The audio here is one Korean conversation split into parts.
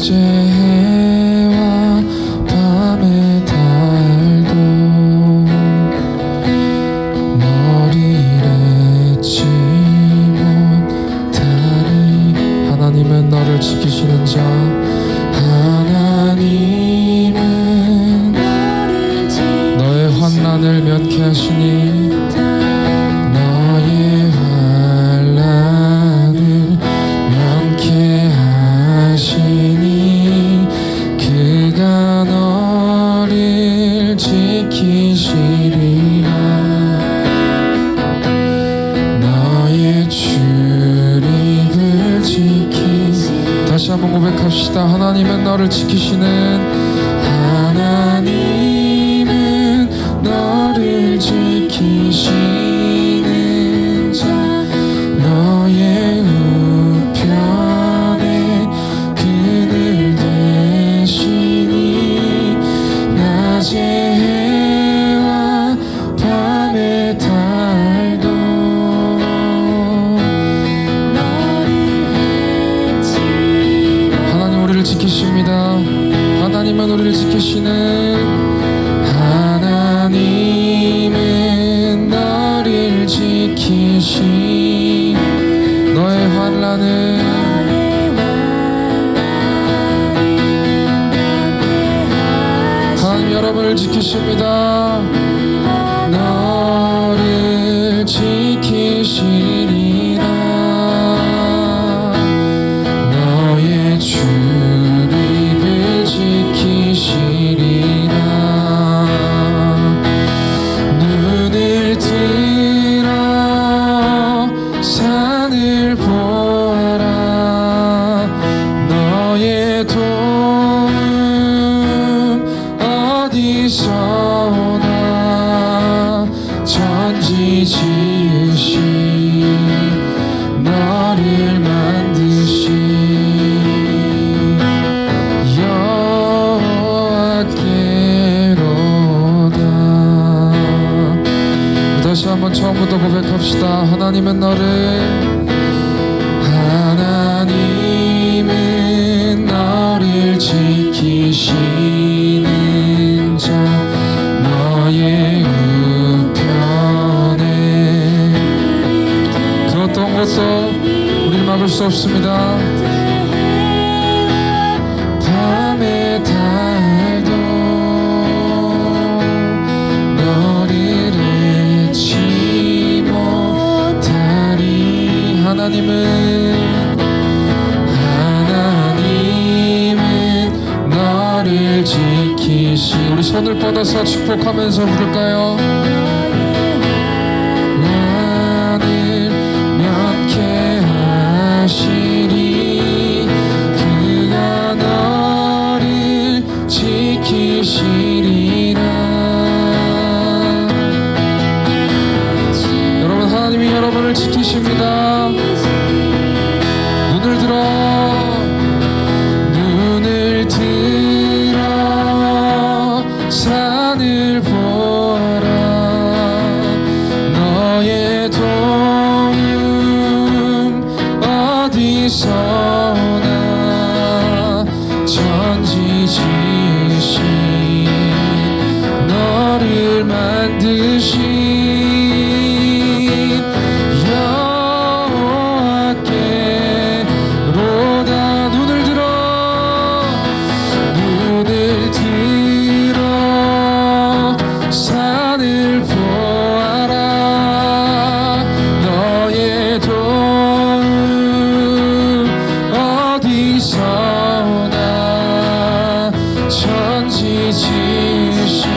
낮의 해와 밤의 달도 너를 잊지 못하리. 하나님은 너를 지키시는 자, 하나님은 너의 환난을 면케하시니 너의 환난을 면케하시니 그가 너를 지키시리라. 너의 출입을 지키시. 다시 한번 고백합시다. 하나님은 너를 지키시는, 하나님은 너를 지키시는 자, 너의 우편에 그늘 되시니 낮의 해와 밤의 달도 하나님 우리를 지키십니다. 하나님은 우리를 지키시는, 하나님은 너를 지키시. 너의 환난을 하나님 여러분을 지키십니다. 너를 지키시리라. 너의 출입을 지키시리라. 눈을 들어 산을 보아라. 너의 도움 어디서 오나. 천지 지으신 너를 만드신 여호와께로다. 다시 한번 처음부터 고백합시다. 하나님은 너를 지키시는 자, 너의 우편에 그 어떤 것도 우리를 막을 수 없습니다. 밤의 달도 너를 잊지 못하리. 하나님은 너를 지키시. 우리 손을 뻗어서 축복하면서 부를까요? 나를 면케하시리. 그가 너를 지키시리라. 여러분, 하나님이 여러분을 지키십니다. 눈을 들어 산을 보아라. 너의 도움 어디서 오나. 천지 지으신 너를 만드신 여호와께로다. 눈을 들어 산을 보아라. 너의 도움 어디서 오나. 천지 지으신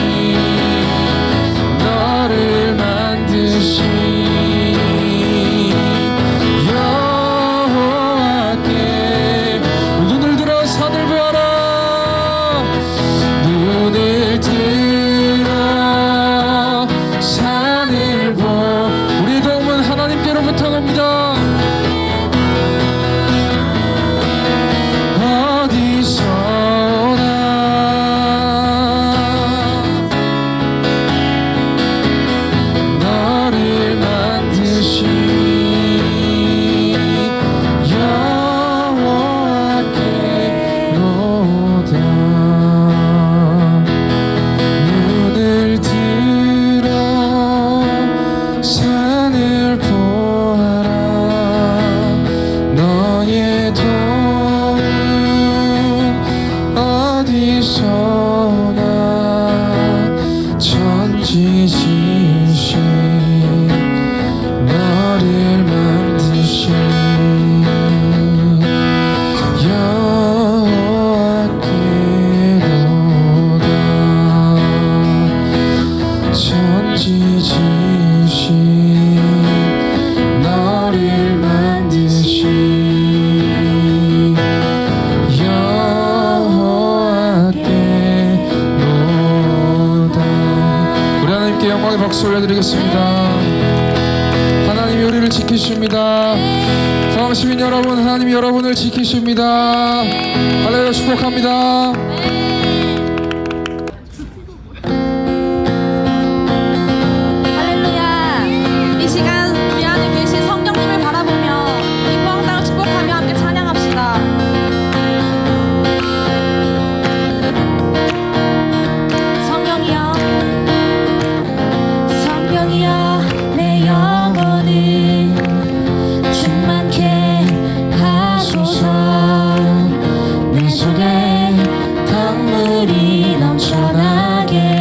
너를 만드신 여호와께. 눈을 들어 산을 보아라. 눈을 들어 산을 보. 우리의 도움은 하나님께로부터 옵니다. 어디서나 천지 지으신 너를 만드신 여호와께로다. 천지 지으신 너를 만드신 여호와께로다. 우리 하나님께 영광의 박수 올려드리겠습니다. 하나님이 우리를 지키십니다. 성시민 여러분, 하나님이 여러분을 지키십니다. 할렐루야, 축복합니다. 할렐루야. 이 시간 우리 안에 계신 성령님을 바라보며 기뻐 항상 축복하며 함께 찬양합시다. 성령이여, 성령이여, 내 영혼을 충만케 하소서. 내 속에 강물이 넘쳐나게.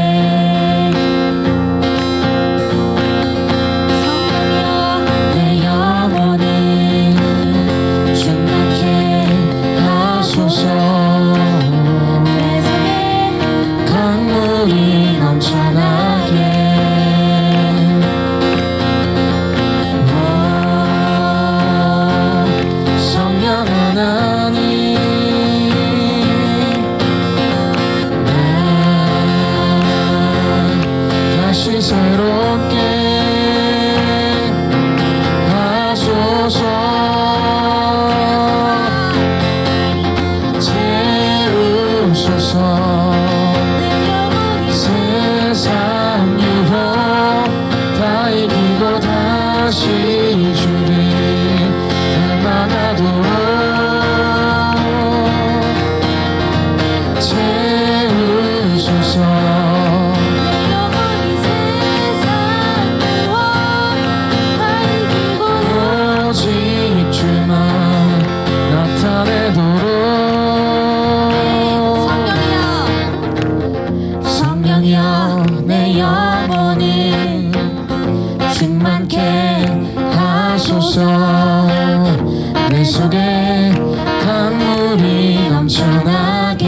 새롭게 하소서. 채우소서. 세상 유혹 다 이기고 다시 주를 닮아가도록 채우소서. 내 영혼을 충만케 하소서. 내 속에 강물이 넘쳐나게.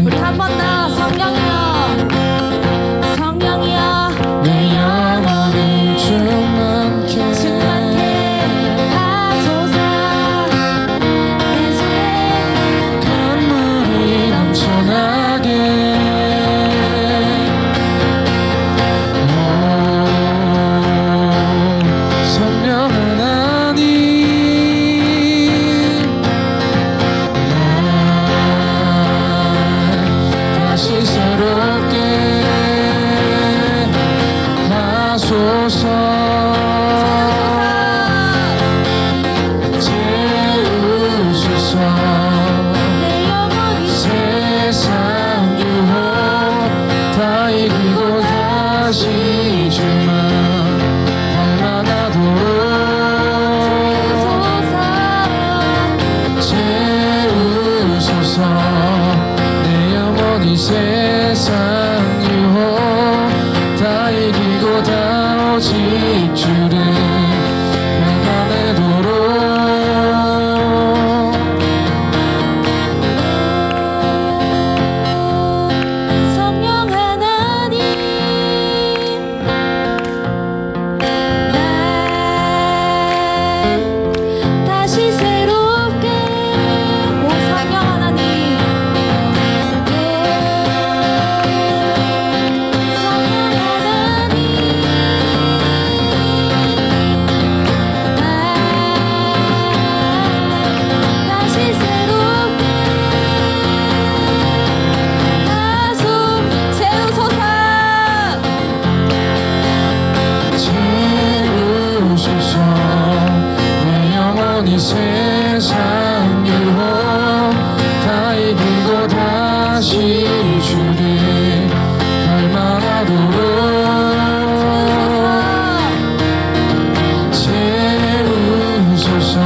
우리 한 번 더. 성령이여, 성령이여, 내 영혼을 충만케 하소서. 내 속에 강물이 넘쳐나게. 새롭게 하소서. 채우소서. 세상 유혹 다 이기고 다시 주만 닮아가도록 채우소서. 내 영혼이 세상 유혹 다 이기고 다 오직 주를 평안하도록. 성령 하나님, 날 다시 새롭게. 오 성령 하나님, 세상 유혹 다 이기고 다시 주를 닮아가도록 채우소서.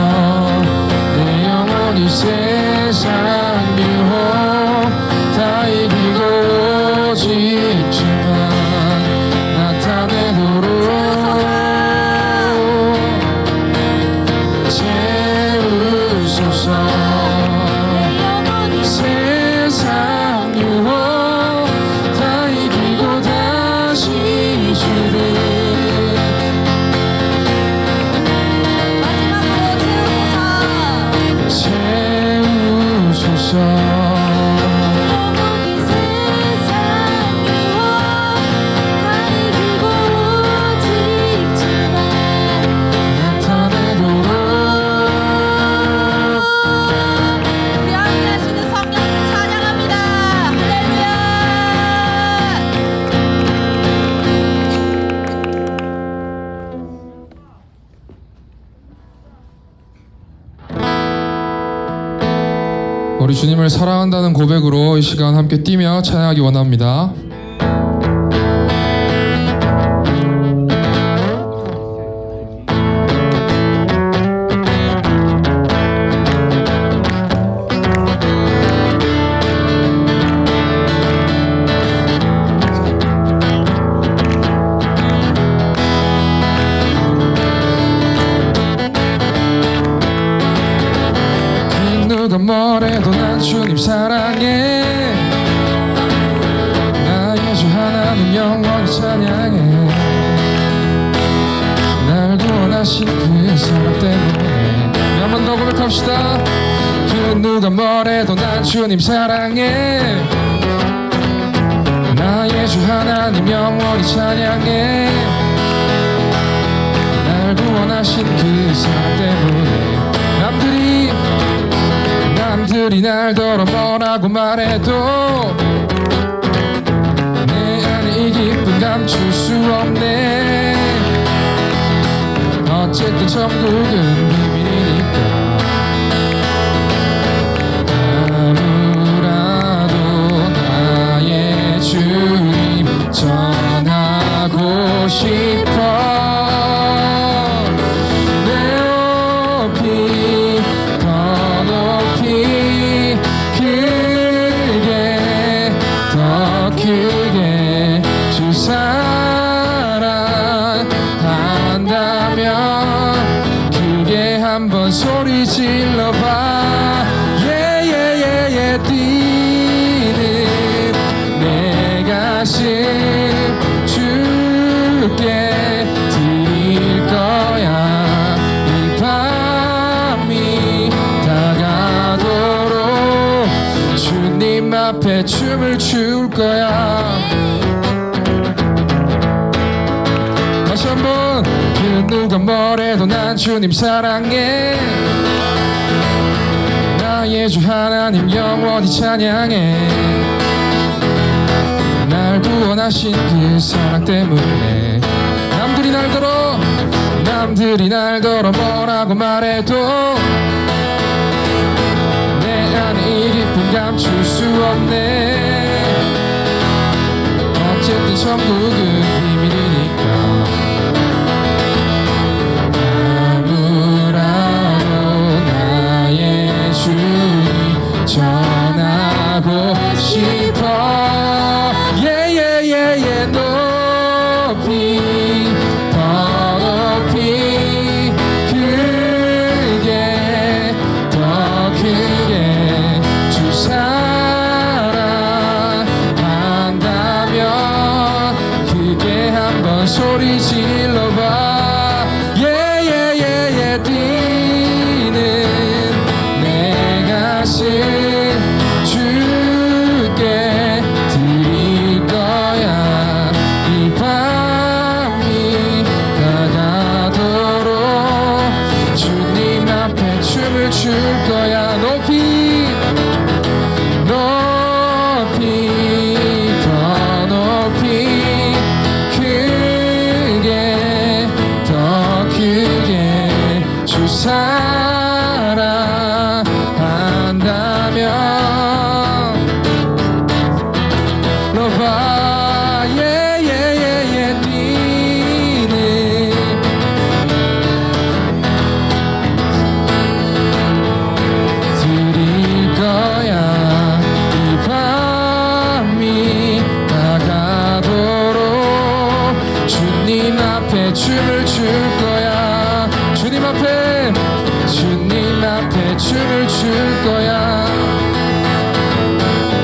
내 영혼이 세상 유혹 다 세상 유혹 다 이기고 다시 주를 마지막으로 채우소서. 영원히 세상 유혹 다 이기고 오직 주만 나타내도록 우리 함께 하시는 성령님 찬양합니다. 할렐루야. 우리 주님을 사랑한다는 고백으로 이 시간 함께 뛰며 찬양하기 원합니다. 누가 뭐래도 난 주님 사랑해. 나의 주 하나님 영원히 찬양해. 날 구원하신 그 사랑 때문에. 한 번 더 고백합시다. 그 누가 뭐래도 난 주님 사랑해. 나의 주 하나님 영원히 찬양해. 날 구원하신 그 사랑 때문에. 남들이 날더러 뭐라고 말해도 내 안에 이 기쁨 감출 수 없네. 어쨌든 천국은 비밀이니까. 아무라도 나의 주님 전하고 싶어. 크게 주 사랑한다면 크게 한번 소리 질러봐. 예예예예 뛰는 내 가슴 주께 드릴 거야. 이 밤이 다가도록 주님 앞에 춤을 출 거야. 다시 한번. 그 누가 뭐래도 난 주님 사랑해. 나의 주 하나님 영원히 찬양해. 날 구원하신 그 사랑 때문에. 남들이 날더러 뭐라고 말해도 내 안에 이 기쁨 감출 수 없네. 어쨌든 천국은 비밀이니까. 아무라도 나의 주님 전하고 싶어. 예예예예 높이 더 높이 크게 더 크게 주 사랑한다면 크게 한번 소리 질러봐. 예예예예 뛰는 내 가슴 주께 드릴 거야. 이 밤이 다가도록 주님 앞에 춤을 출 거야. 높이 높이 더 높이 크게 더 크게 주 사랑한다면 줄 거야.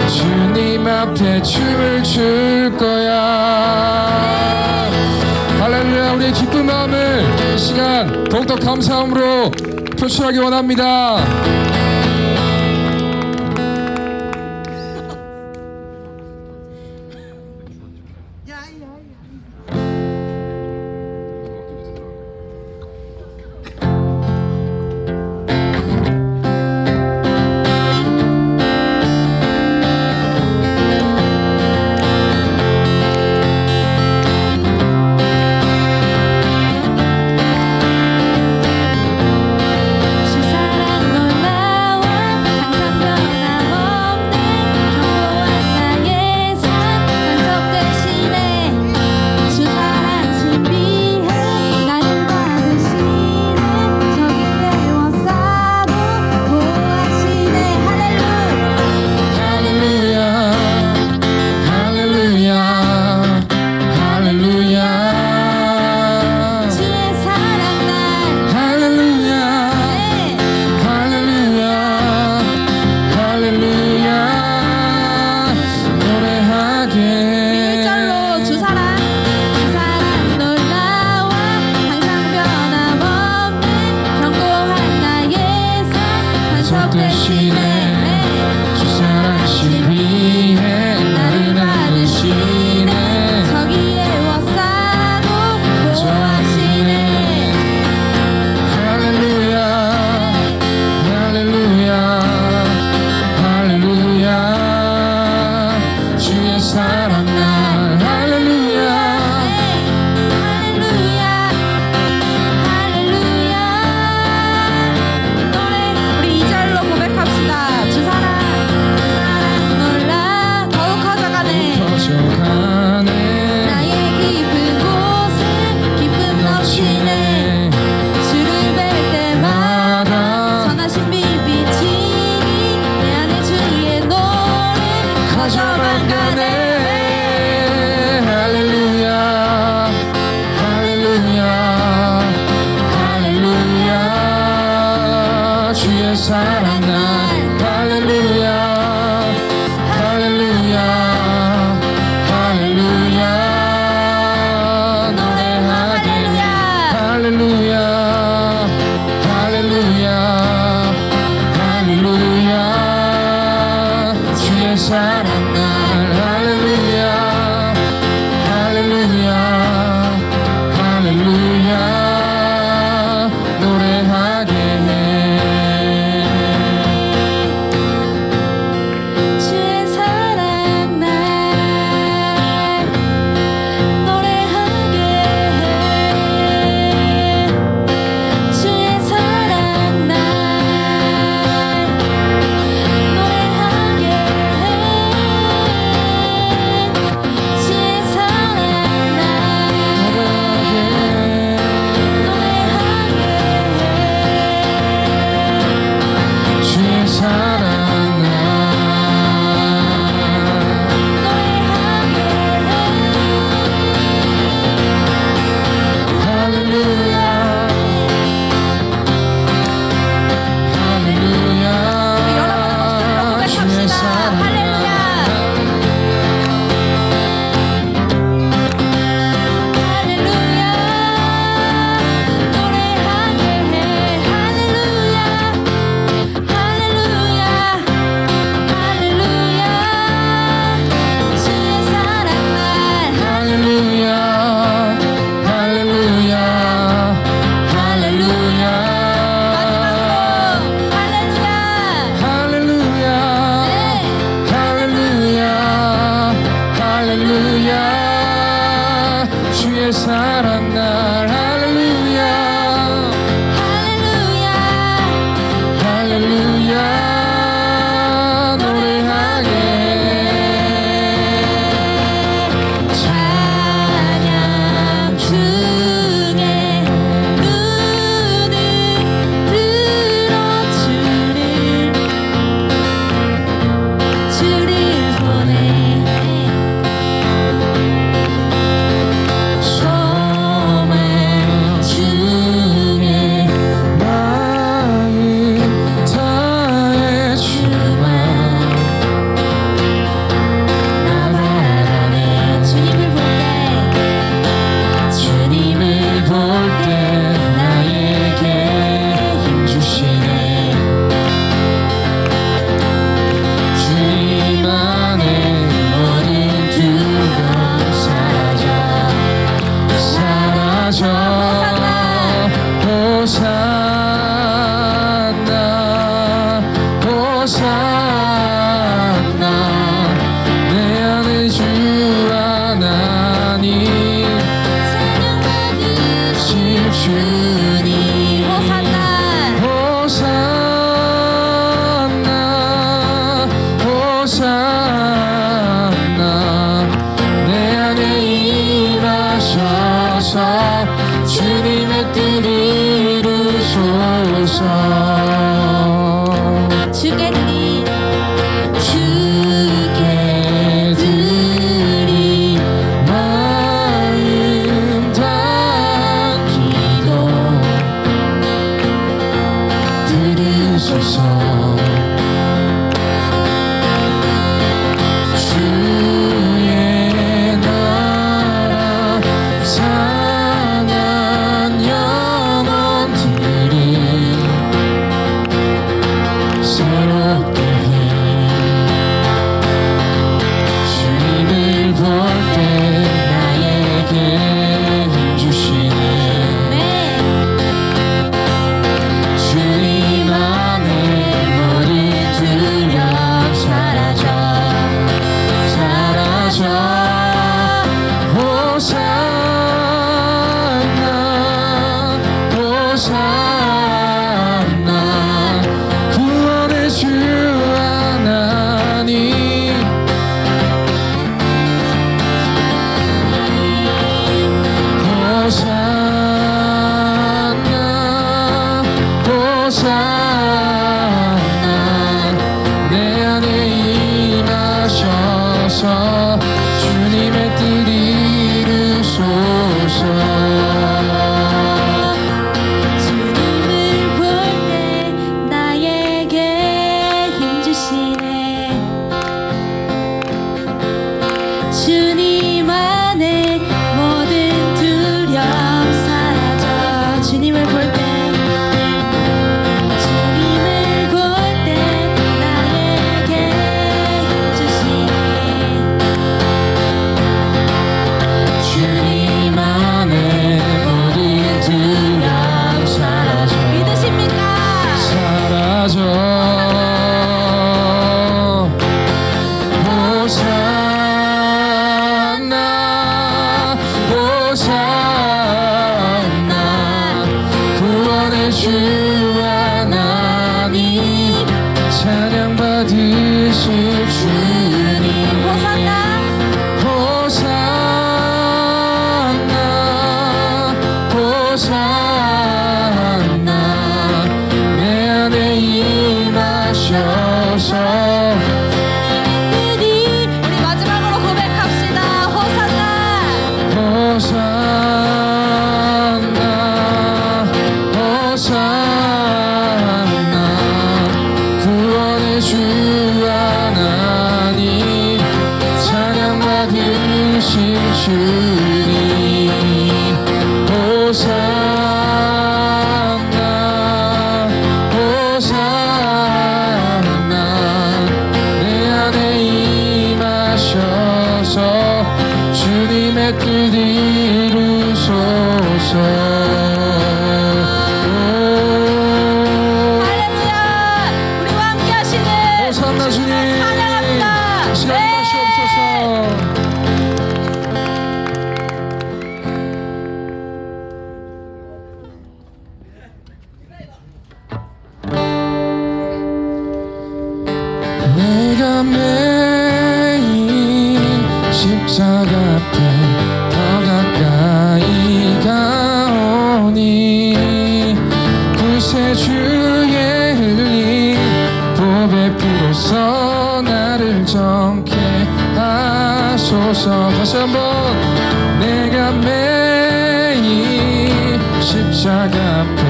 주님 앞에 춤을 출 거야. 할렐루야. 우리의 기쁜 마음을 이 시간 더욱더 감사함으로 표출하기 원합니다. 호산나 내 안에 주 하나님 주님 호산나 호산나 호산나 내 안에 임하셔서 주님의 뜻 이루소서 주께 드리 마음 담 기도 들으소서 주의 나라 상한 영혼들을 새롭게 해 주님을 볼 때 나에게 힘 주시네 주님 안에 모든 두려움 사라져 호산나 호산나 구원의 주 하나님 호산나 호산나 내 안에 임하셔서 주님의 뜻 이루소서 주님을 볼 때 나에게 힘 주시네 주님 안에 모든 두려움 사라져 주님을 볼 때 나에게 힘 주시네 주님 안에 모든 두려움 사라져 믿으십니까? 사라져 호산나 호산나 구원의 주 하나님 찬양 받으실 주님 호산나 호산나 호산나 내 안에 임하셔서 우리 마지막으로 고백합시다 호산나 호산나 호산나 구원의 주 하나님 찬양 받으신 주님 호산나 호산나 내 안에 임하셔서 주님의 뜻 이루소서 할렐루야 우리와 함께 하시는 호산나 주님 찬양합니다 시간 다시 없어서 내가 매일 십자가 앞에 더 가까이 가오니 구세주의 흘린 보배 피로써 나를 정케 하소서 다시 한번 내가 매일 십자가 앞에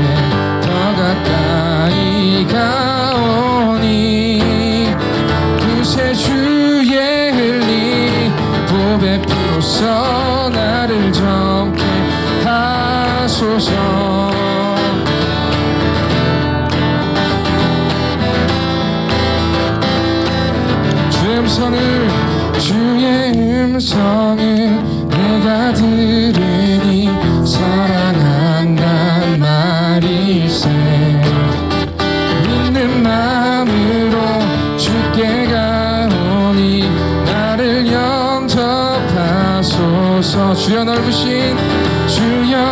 더 가까이 가오니 구세주의 흘린 보배 피로써 나를 정케 하소서 주의 음성을 주의 음성을 내가 들으니 사랑한단 말일세 믿는 마음으로 비로소 주여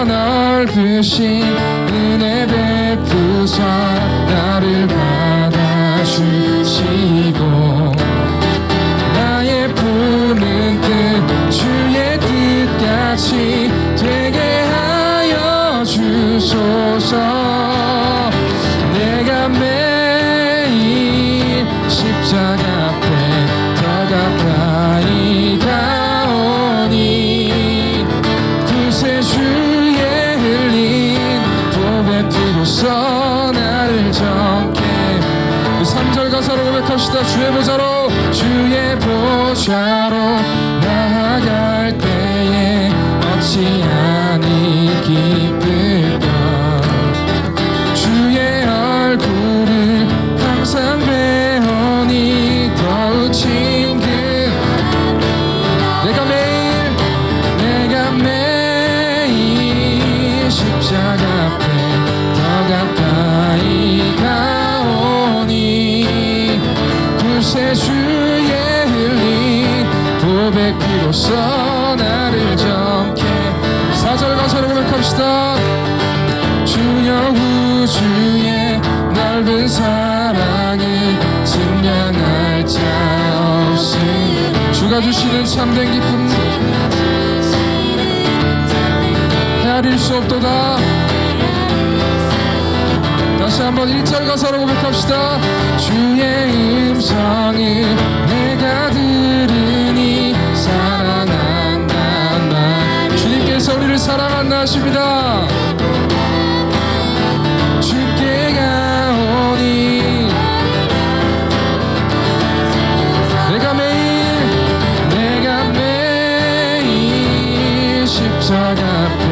넓으신 은혜 베푸사 나를 받아주시고 나의 품은 뜻 주의 뜻같이 되게 하여 주소서. 내가 매일 십자가 앞에 더 가까이 가오니 구세주의 흘린 보배 피로써 나를 정케. 3절 가사로 고백합시다. 주의 보좌로 나아갈 때에 어찌하니 기쁠까. 주의 얼굴을 항상 배우니 더욱 친근. 내가 매일 십자가 앞에 더 가까이 가오니 구세주의 흘린 보배 피로써 나를 정케. 4절 가사로 고백합시다. 주여 우주의 넓은 사랑을 증량할 자 없으니 주가 주시는 참된 기쁨 헤아릴 수 없도다. 다시 한번 1절 가사로 고백합시다. 주의 음성을 내가 들으니 사랑한다 나. 주님께서 우리를 사랑한다 하십니다. 주께 가오니 내가 매일 십자가 앞에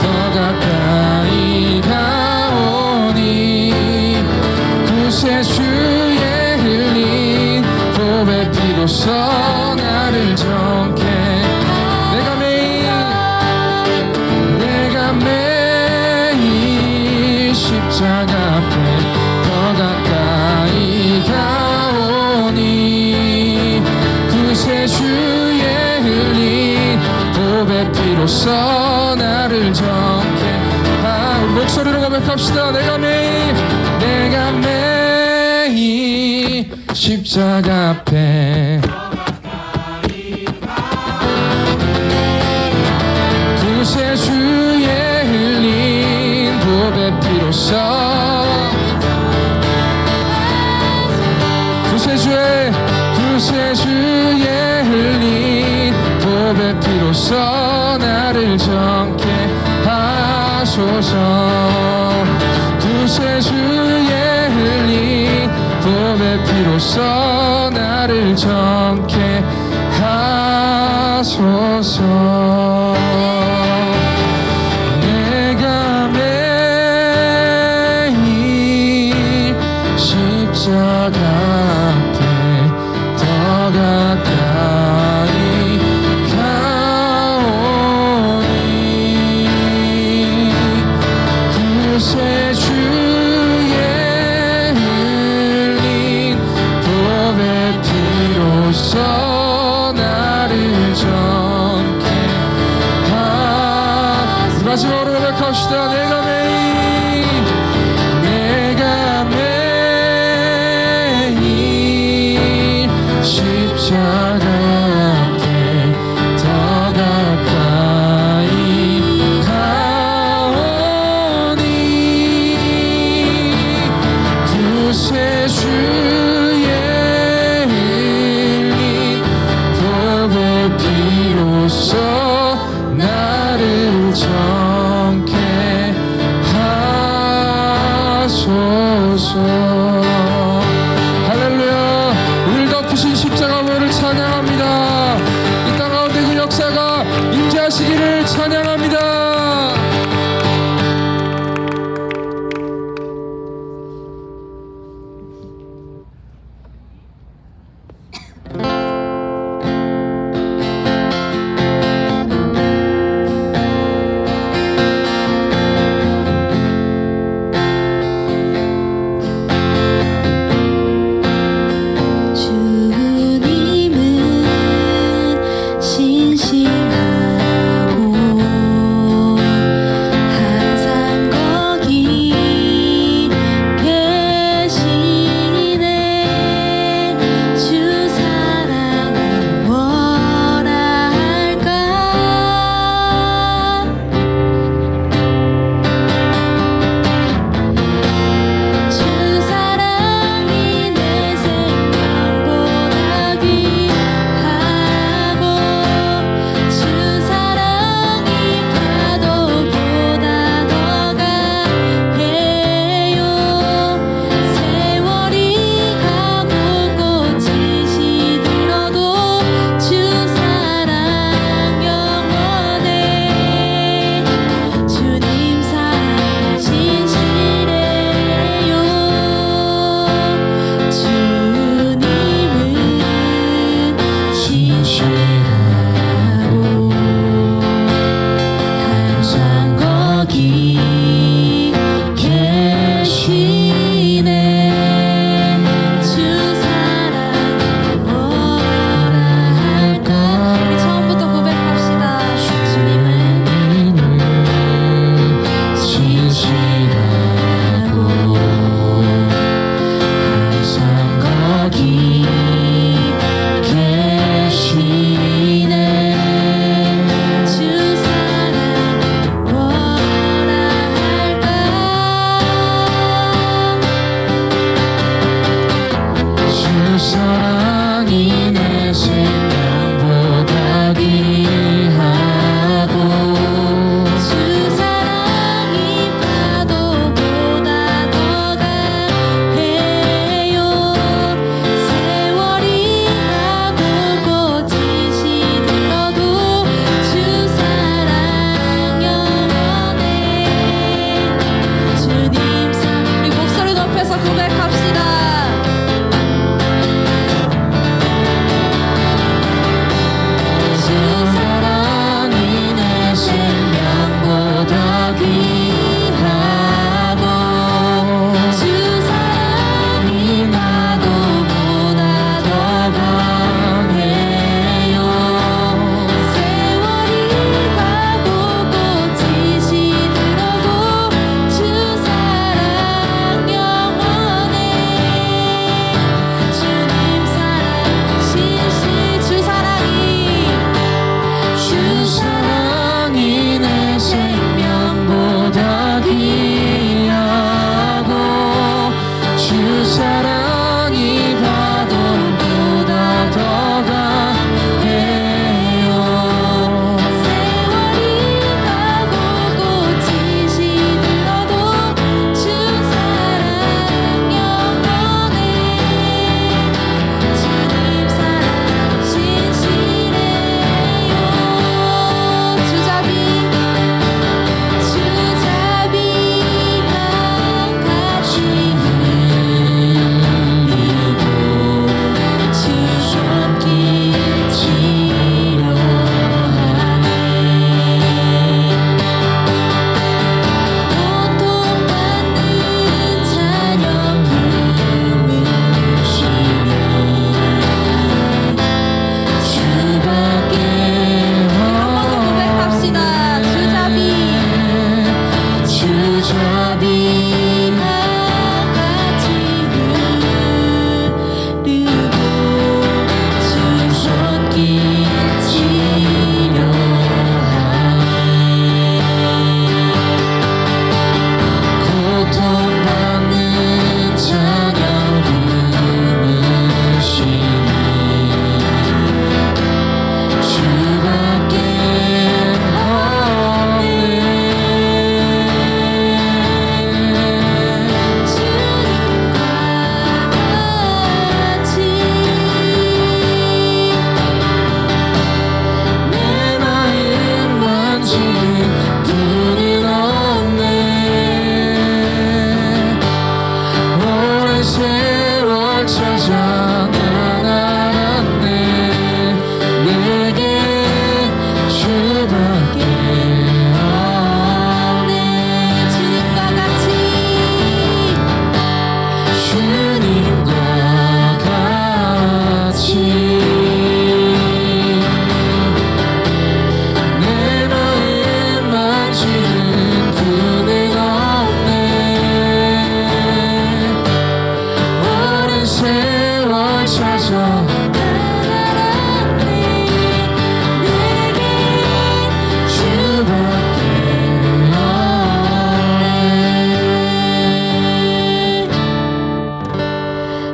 더 가까이 가오니 구세주의 흘린 보배 피로써 나를 정케. 내가 매일 십자가 앞에 더 가까이 가오니 구세주의 흘린 보배 피로써 나를 정케. 우리 목소리로 고백합시다. 내가 매일 십자가 앞에 구세주의 흘린 보배 피로써 구세주의 흘린 보배 피로써 나를 정케 하소서. 구세주의 흘린 보배 피로써 나를 정케 하소서. 내가 매일 십자가 앞에 더 가까이 가오니 구세주의 흘린 보배 피로써 나를 정케 마지막으로 고백합시다. 내가 매일 십자가 앞에 더 가까이 가오니 구세주의 흘린 보배 피로써 나를 정케 하소서. 할렐루야. 우리를 덮으신 십자가를 찬양합니다. 이 땅 가운데 그 역사가 임재하시기를 찬양합니다. 주님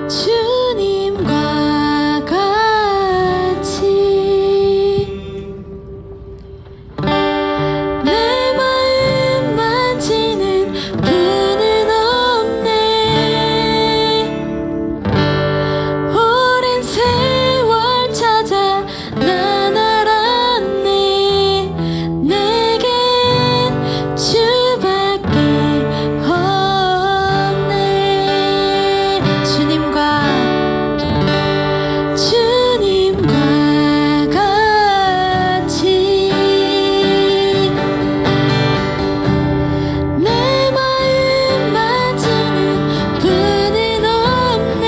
주님과 같이 내 마음 만지는 분은 없네. 오랜 세월 찾아 난 알았네. 내겐 주밖에 없네. 주님과 같이 내 마음 만지는 분은 없네.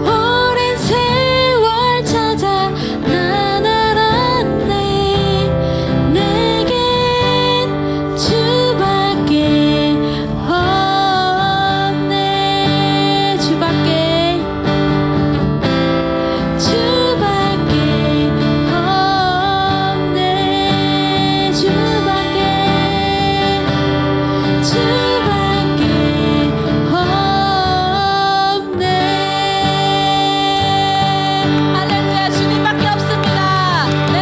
오랜 세월 찾아 난 알았네. 내겐 주밖에 없네. 주밖에 없네. 주밖에 없네. 할렐루야. 주님밖에 없습니다. 네.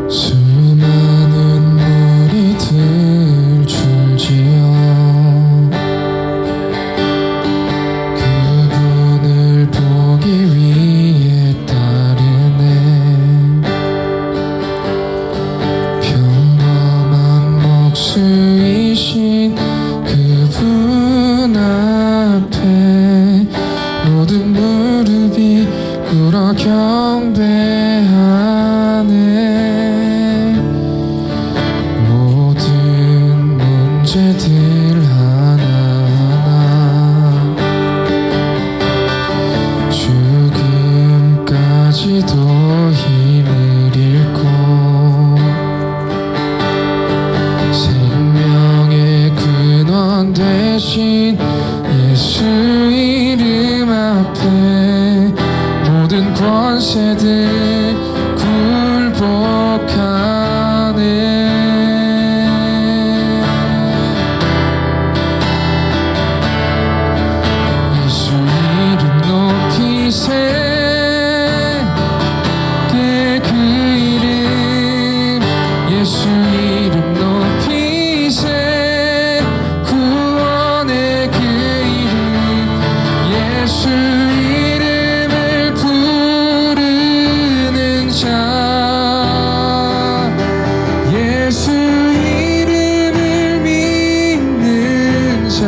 수많은 무리들 줄지어 그분을 보기 위해 따르네. 평범한 목수이신 그분 앞에 모든 무릎이 꿇어 경배하네. 모든 문제들 하나하나 죽음까지도 힘을 잃고 생명의 근원 대신 예수 이름 앞에 모든 권세들 굴복하네. 예수 이름 높이세 그 이름 예수 이름 높이세 구원의 그 이름 예수 이름을 부르는 자 예수 이름을 믿는 자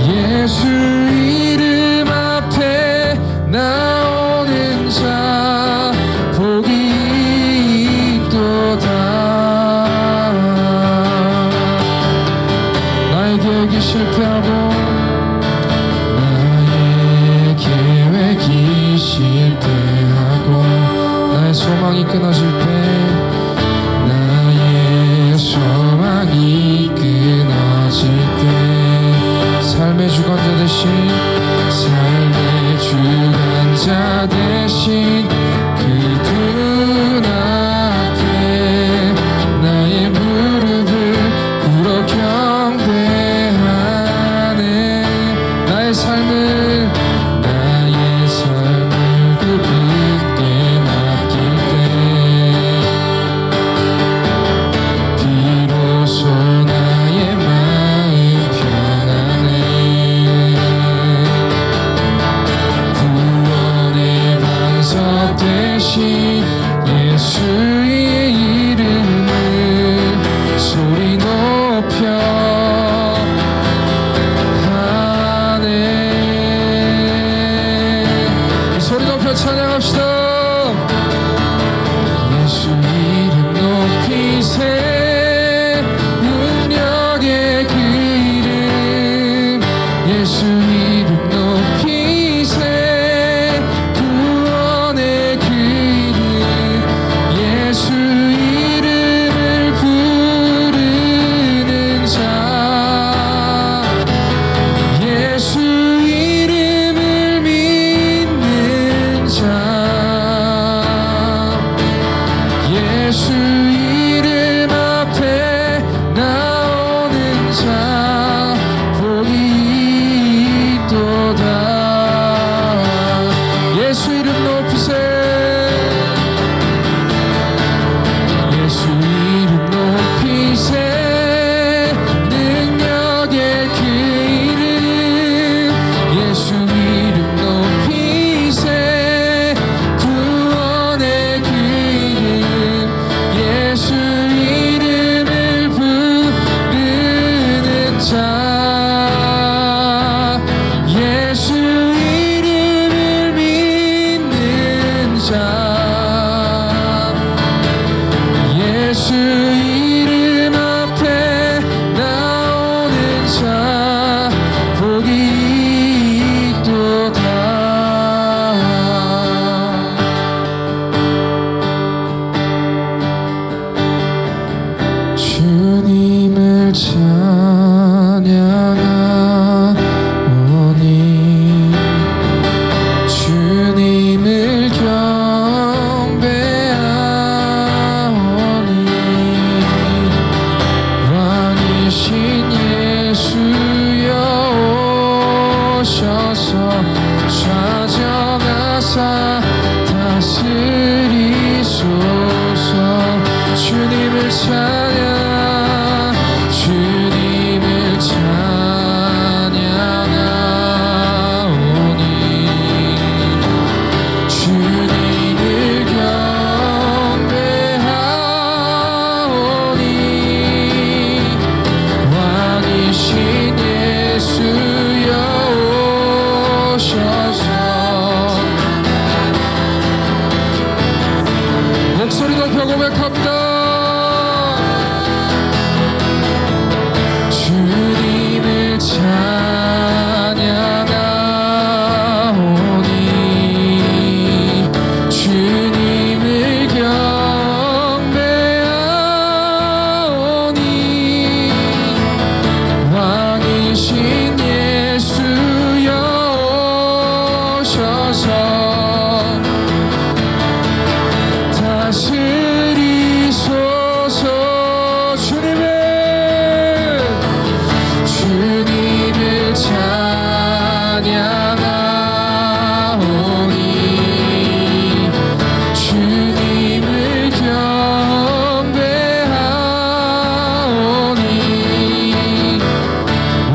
예수 이름 앞에 나오는 자 복이 있도다. 나의 계획이 실패하고 나의 계획이 실패하고 나의 소망이 끊어질 때 나의 소망이 끊어질 때 삶의 주관자 대신 삶의 주관자 대신 그분 앞에 나의 무릎을 꿇어 경배하네. 나의 삶을 그분께 맡길 때 비로소 나의 마음 평안해. 구원의 반석 대신 예수의 이름을 소리 높여 하네. 소리 높여 찬양합시다. 예수 이름 높여 주님을 찬양 주님을 찬양하오니 주님을 경배하오니 왕이신 예수여 오셔서 목소리 높여 고백합니다. 주님을 찬양하오니 주님을 경배하오니 왕이신 예수여 오셔서 다스리소서 주님을 찬양하오니 주님을 경배하오니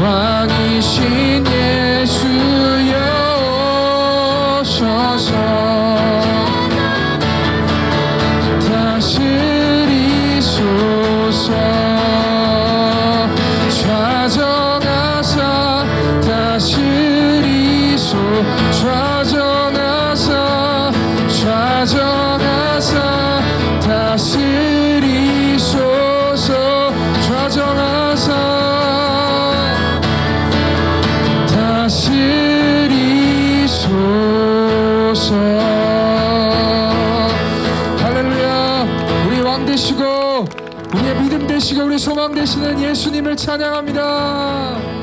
왕이신 예수여 오셔서 다스리소서 좌정하사 다스리소 좌정하사 좌정하사 다스리소서 좌정하사 다스리소서. 할렐루야. 우리 왕 되시고 우리의 믿음 되시고 우리 소망 되시는 예수님을 찬양합니다.